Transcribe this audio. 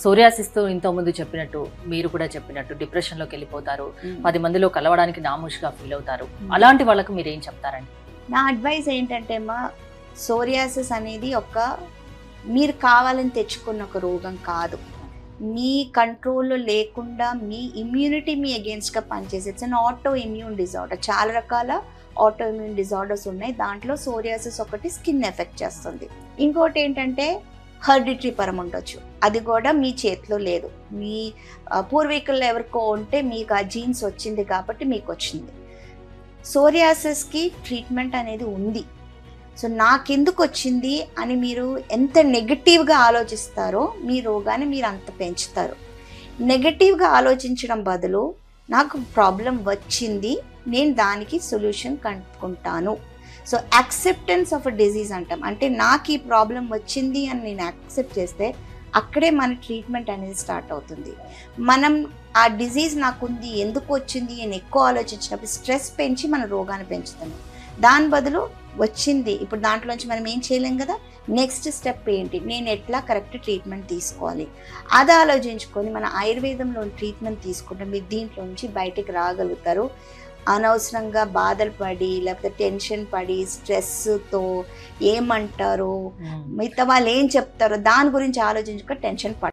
సోరియాసిస్తో ఇంతకుముందు చెప్పినట్టు మీరు కూడా చెప్పినట్టు డిప్రెషన్లోకి వెళ్ళిపోతారు, 10 మందిలో కలవడానికి నామూష్గా ఫీల్ అవుతారు, అలాంటి వాళ్ళకు మీరు ఏం చెప్తారండి? నా అడ్వైస్ ఏంటంటే సోరియాసిస్ అనేది మీరు కావాలని తెచ్చుకున్న ఒక రోగం కాదు. మీ కంట్రోల్లో లేకుండా మీ ఇమ్యూనిటీ మీ అగేన్స్ట్గా పనిచేసే it's an auto immune disorder. చాలా రకాల ఆటో ఇమ్యూన్ డిజార్డర్స్ ఉన్నాయి. దాంట్లో సోరియాసిస్ ఒకటి స్కిన్ ఎఫెక్ట్ చేస్తుంది. ఇంకోటి ఏంటంటే హెరిడిటరీ పరం ఉండొచ్చు, అది కూడా మీ చేతిలో లేదు. మీ పూర్వీకుల్లో ఎవరికో ఉంటే మీకు ఆ జీన్స్ వచ్చింది కాబట్టి మీకు వచ్చింది. సోరియాసిస్కి ట్రీట్మెంట్ అనేది ఉంది. సో నాకెందుకు వచ్చింది అని మీరు ఎంత నెగటివ్గా ఆలోచిస్తారో మీ రోగాన్ని మీరు అంత పెంచుతారు. నెగటివ్గా ఆలోచించడం బదులు నాకు ప్రాబ్లం వచ్చింది, నేను దానికి సొల్యూషన్ కనుక్కుంటాను. So acceptance of a disease అంటాం. అంటే నాకు ఈ ప్రాబ్లం వచ్చింది అని నేను యాక్సెప్ట్ చేస్తే అక్కడే మన ట్రీట్మెంట్ అనేది స్టార్ట్ అవుతుంది. మనం ఆ డిజీజ్ నాకుంది, ఎందుకు వచ్చింది అని ఎక్కువ ఆలోచించినప్పుడు స్ట్రెస్ పెంచి మన రోగాన్ని పెంచుతాము. దాని బదులు వచ్చింది, ఇప్పుడు దాంట్లోంచి మనం ఏం చేయలేం కదా, నెక్స్ట్ స్టెప్ ఏంటి, నేను ఎట్లా కరెక్ట్ ట్రీట్మెంట్ తీసుకోవాలి, అది ఆలోచించుకొని మన ఆయుర్వేదంలో ట్రీట్మెంట్ తీసుకుంటే మీరు దీంట్లో నుంచి బయటికి రాగలుగుతారు. అనవసరంగా బాధలు పడి లేకపోతే టెన్షన్ పడి స్ట్రెస్తో ఏమంటారో మిగతా వాళ్ళు ఏం చెప్తారో దాని గురించి ఆలోచించుకో టెన్షన్ పడ